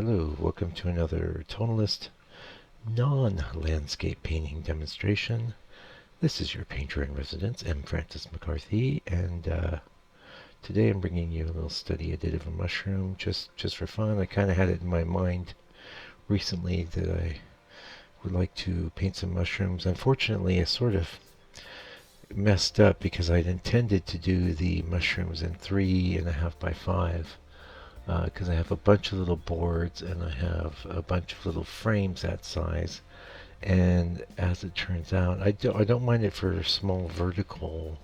Hello, welcome to another Tonalist non-landscape painting demonstration. This is your painter in residence, M. Francis McCarthy, and today I'm bringing you a little study I did of a mushroom just for fun. I kind of had it in my mind recently that I would like to paint some mushrooms. Unfortunately, I sort of messed up because I'd intended to do the mushrooms in 3.5 by 5. Because I have a bunch of little boards and I have a bunch of little frames that size. And as it turns out, I don't mind it for small vertical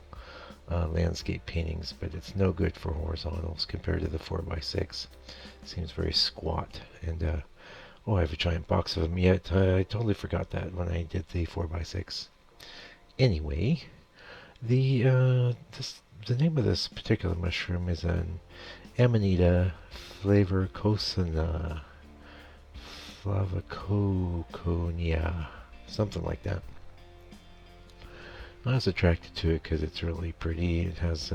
landscape paintings, but it's no good for horizontals compared to the 4x6. It seems very squat. And oh, I have a giant box of them yet. I totally forgot that when I did the 4x6. Anyway, the name of this particular mushroom is an Amanita flavorcosana, flavococonia, something like that. I was attracted to it because it's really pretty. It has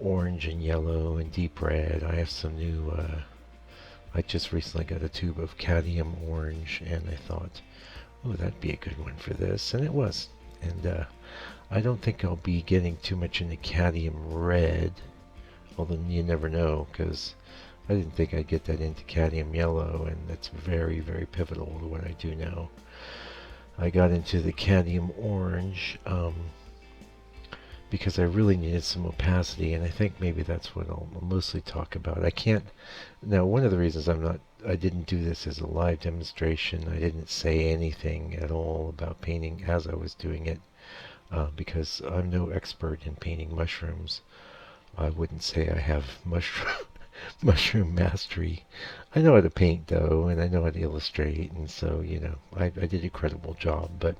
orange and yellow and deep red. I have some new, I just recently got a tube of cadmium orange, and I thought, oh, that'd be a good one for this, and it was. And I don't think I'll be getting too much into cadmium red, although you never know, because I didn't think I'd get that into cadmium yellow, and that's very, very pivotal to what I do now. I got into the cadmium orange because I really needed some opacity, and I think maybe that's what I'll mostly talk about. I can't, now one of the reasons I didn't do this as a live demonstration, I didn't say anything at all about painting as I was doing it, because I'm no expert in painting mushrooms. I wouldn't say I have mushroom mastery. I know how to paint though, and I know how to illustrate, and so I did a credible job, but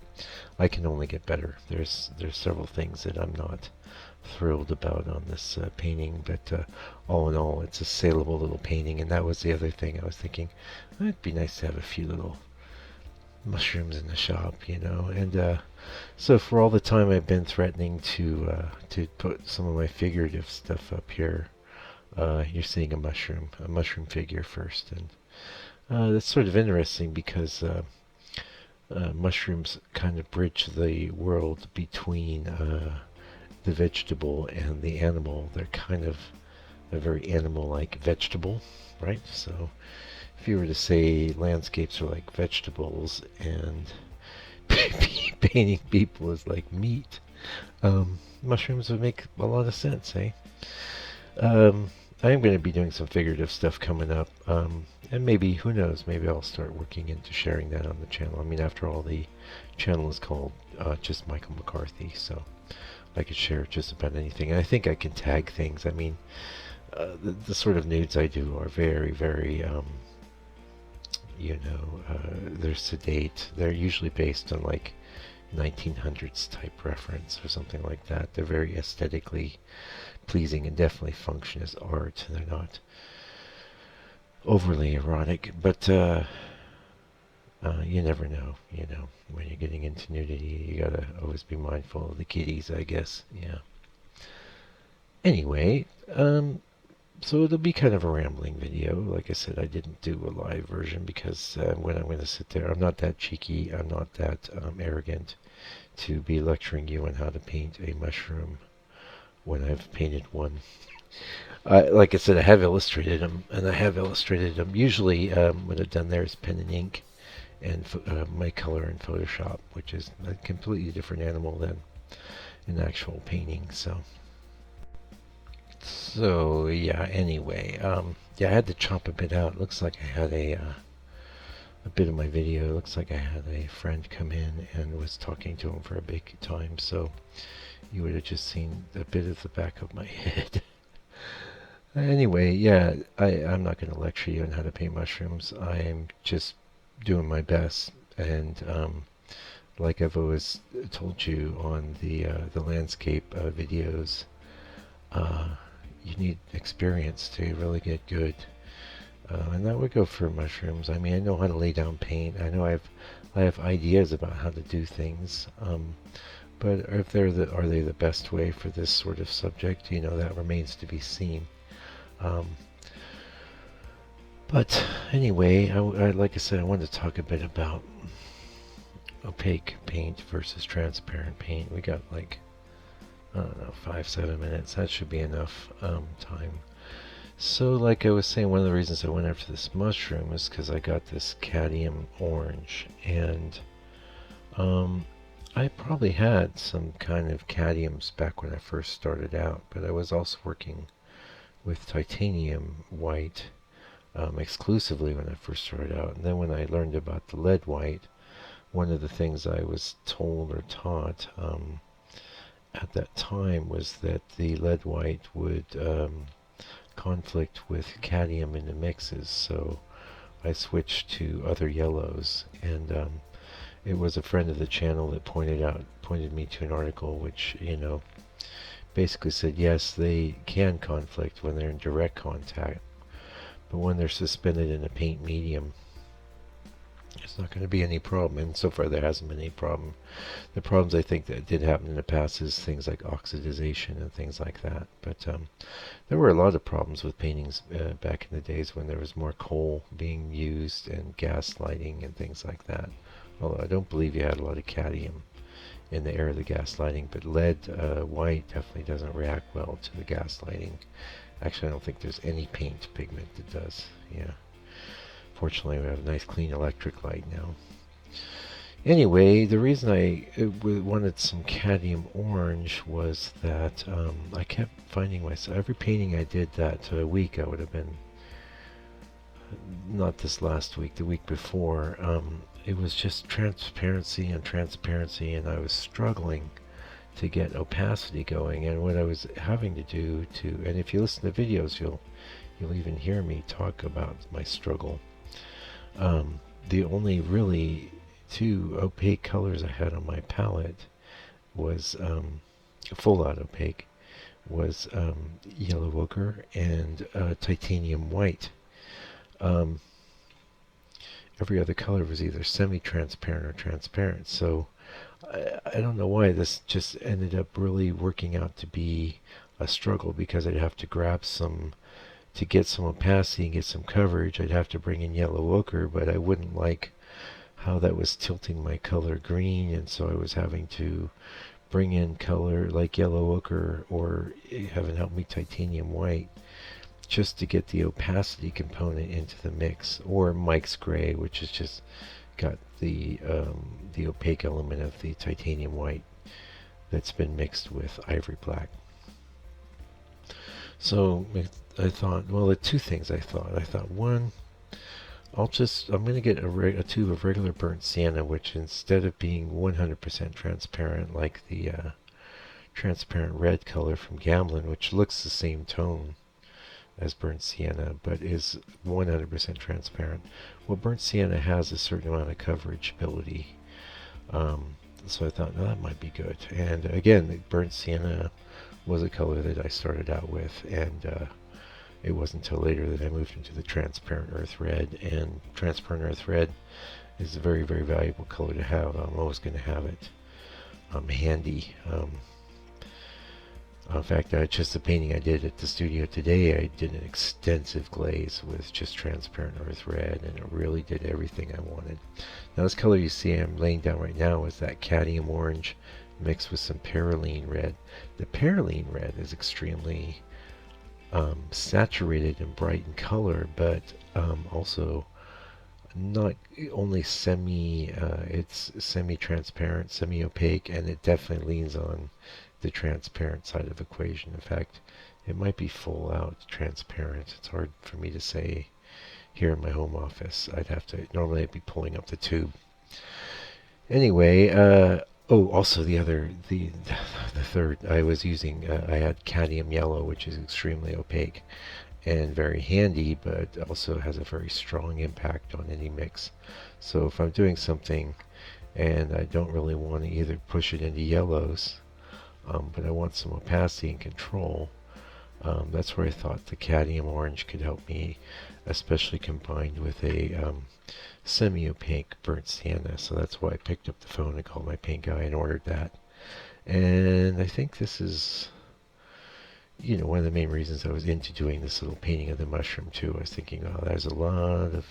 I can only get better. There's several things that I'm not thrilled about on this painting, but all in all, it's a saleable little painting, and that was the other thing I was thinking. It'd be nice to have a few little mushrooms in the shop, and so for all the time I've been threatening to put some of my figurative stuff up here, you're seeing a mushroom figure first, and that's sort of interesting because mushrooms kind of bridge the world between the vegetable and the animal. They're kind of a very animal-like vegetable, right? So if you were to say landscapes are like vegetables and painting people is like meat, mushrooms would make a lot of sense, eh? I am going to be doing some figurative stuff coming up, and maybe, who knows, maybe I'll start working into sharing that on the channel. I mean, after all, the channel is called just Michael McCarthy, so I could share just about anything. And I think I can tag things. I mean, the sort of nudes I do are very, very they're sedate. They're usually based on like 1900s type reference or something like that. They're very aesthetically pleasing and definitely function as art. They're not overly erotic, but you never know. When you're getting into nudity, you gotta always be mindful of the kiddies, I guess. Yeah. Anyway, so it'll be kind of a rambling video. Like I said, I didn't do a live version because when I'm going to sit there, I'm not that cheeky, I'm not that arrogant to be lecturing you on how to paint a mushroom when I've painted one. Like I said, I have illustrated them, and I have illustrated them. Usually what I've done there is pen and ink and my color in Photoshop, which is a completely different animal than an actual painting. So yeah, anyway, yeah, I had to chop a bit out. Looks like I had a bit of my video. Looks like I had a friend come in and was talking to him for a big time, so you would have just seen a bit of the back of my head. Anyway, yeah, I'm not going to lecture you on how to paint mushrooms. I'm just doing my best, and like I've always told you on the landscape videos, you need experience to really get good. And that would go for mushrooms. I mean, I know how to lay down paint. I know I have ideas about how to do things. But if are they the best way for this sort of subject? That remains to be seen. But anyway, like I said, I wanted to talk a bit about opaque paint versus transparent paint. We got like, I don't know, 5-7 minutes. That should be enough time. So like I was saying, one of the reasons I went after this mushroom is because I got this cadmium orange, and I probably had some kind of cadmiums back when I first started out, but I was also working with titanium white exclusively when I first started out. And then when I learned about the lead white, one of the things I was told or taught at that time was that the lead white would conflict with cadmium in the mixes. So I switched to other yellows, and it was a friend of the channel that pointed me to an article which, basically said yes, they can conflict when they're in direct contact, but when they're suspended in a paint medium, it's not going to be any problem. And so far there hasn't been any problem. The problems I think that did happen in the past is things like oxidization and things like that. But there were a lot of problems with paintings back in the days when there was more coal being used and gas lighting and things like that. Although I don't believe you had a lot of cadmium in the air of the gas lighting, but lead white definitely doesn't react well to the gas lighting. Actually, I don't think there's any paint pigment that does. Yeah. Fortunately, we have a nice clean electric light now. Anyway, the reason I wanted some cadmium orange was that I kept finding myself, every painting I did that week, I would have been, not this last week, the week before, it was just transparency and transparency, and I was struggling to get opacity going. And what I was having to do and if you listen to videos, you'll even hear me talk about my struggle. The only really two opaque colors I had on my palette was full out opaque, was yellow ochre and titanium white. Every other color was either semi-transparent or transparent. So I don't know why this just ended up really working out to be a struggle, because I'd have to grab some, to get some opacity and get some coverage, I'd have to bring in yellow ochre, but I wouldn't like how that was tilting my color green, and so I was having to bring in color like yellow ochre or, heaven help me, titanium white, just to get the opacity component into the mix, or Mike's gray, which is just got the opaque element of the titanium white that's been mixed with ivory black. So I thought, well, the two things I thought, one, I'm going to get a tube of regular burnt sienna, which instead of being 100% transparent like the transparent red color from Gamblin, which looks the same tone as burnt sienna but is 100% transparent. Well, burnt sienna has a certain amount of coverage ability, so I thought, no, that might be good. And again, burnt sienna was a color that I started out with, and it wasn't until later that I moved into the transparent earth red, and transparent earth red is a very, very valuable color to have. I'm always going to have it handy. In fact, just the painting I did at the studio today, I did an extensive glaze with just transparent earth red, and it really did everything I wanted. Now this color you see I'm laying down right now is that cadmium orange mixed with some perylene red. The perylene red is extremely saturated and bright in color, but also not only it's semi-transparent, semi-opaque, and it definitely leans on the transparent side of the equation. In fact, it might be full out transparent. It's hard for me to say here in my home office. Normally I'd be pulling up the tube. Anyway, also the third, I was using, I had cadmium yellow, which is extremely opaque and very handy, but also has a very strong impact on any mix. So if I'm doing something and I don't really want to either push it into yellows, but I want some opacity and control, that's where I thought the cadmium orange could help me, especially combined with a semi-opaque burnt sienna. So that's why I picked up the phone and called my paint guy and ordered that. And I think this is one of the main reasons I was into doing this little painting of the mushroom too. I was thinking, oh, there's a lot of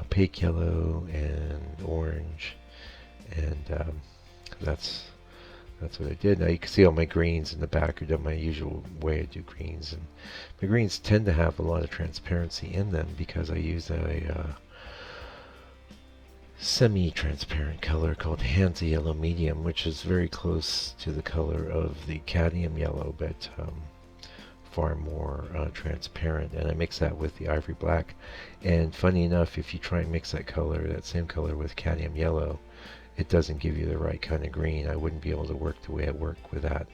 opaque yellow and orange, and that's what I did. Now you can see all my greens in the back are done my usual way I do greens, and my greens tend to have a lot of transparency in them because I use a semi-transparent color called Hansa Yellow Medium, which is very close to the color of the cadmium yellow, but far more transparent. And I mix that with the ivory black. And funny enough, if you try and mix that same color with cadmium yellow, it doesn't give you the right kind of green. I wouldn't be able to work the way I work with that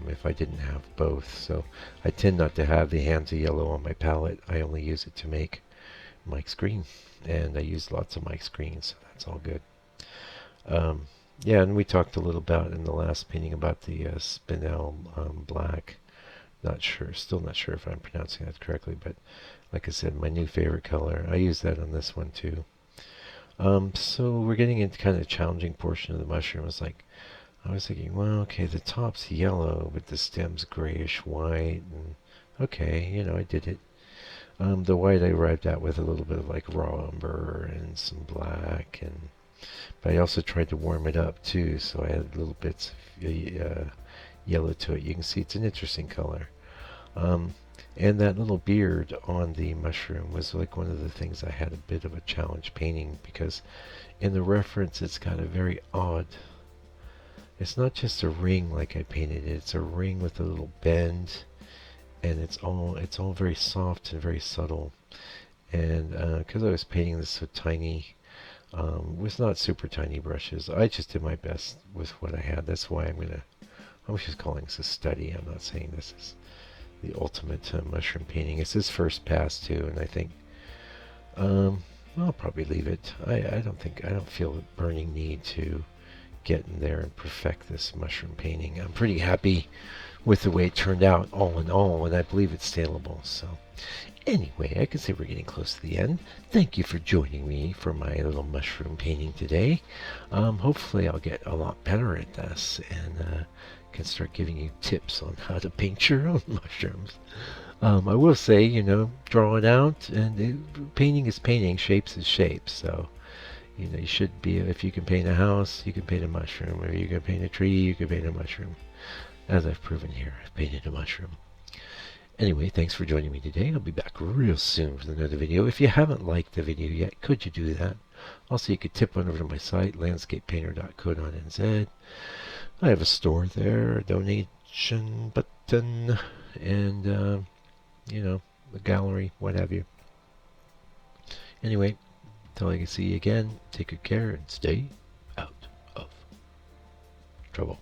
if I didn't have both. So I tend not to have the Hansa yellow on my palette. I only use it to make Mike's green, and I use lots of Mike's green, so that's all good. Yeah, and we talked a little about in the last painting about the Spinel black. Still not sure if I'm pronouncing that correctly, but like I said, my new favorite color. I use that on this one too. So we're getting into kind of a challenging portion of the mushroom. I was thinking, well, okay, the top's yellow, but the stem's grayish white, and okay, I did it. The white I arrived at with a little bit of like raw umber and some black, but I also tried to warm it up too, so I added little bits of yellow to it. You can see it's an interesting color. And that little beard on the mushroom was like one of the things I had a bit of a challenge painting, because in the reference it's got a very odd, it's not just a ring like I painted it, it's a ring with a little bend, and it's all very soft and very subtle. And because I was painting this so tiny, with not super tiny brushes, I just did my best with what I had. That's why I was just calling this a study. I'm not saying this is the ultimate mushroom painting. It's his first pass too, and I think I'll probably leave it. I don't feel the burning need to get in there and perfect this mushroom painting. I'm pretty happy with the way it turned out all in all, and I believe it's saleable. So anyway, I can say we're getting close to the end. Thank you for joining me for my little mushroom painting today. Hopefully I'll get a lot better at this and can start giving you tips on how to paint your own mushrooms. I will say, draw it out, and painting is painting, shapes is shapes. So, you should be, if you can paint a house, you can paint a mushroom. Or you can paint a tree, you can paint a mushroom. As I've proven here, I've painted a mushroom. Anyway, thanks for joining me today. I'll be back real soon with another video. If you haven't liked the video yet, could you do that? Also, you could tip on over to my site, landscapepainter.co.nz. I have a store there, a donation button, and, a gallery, what have you. Anyway, until I can see you again, take good care and stay out of trouble.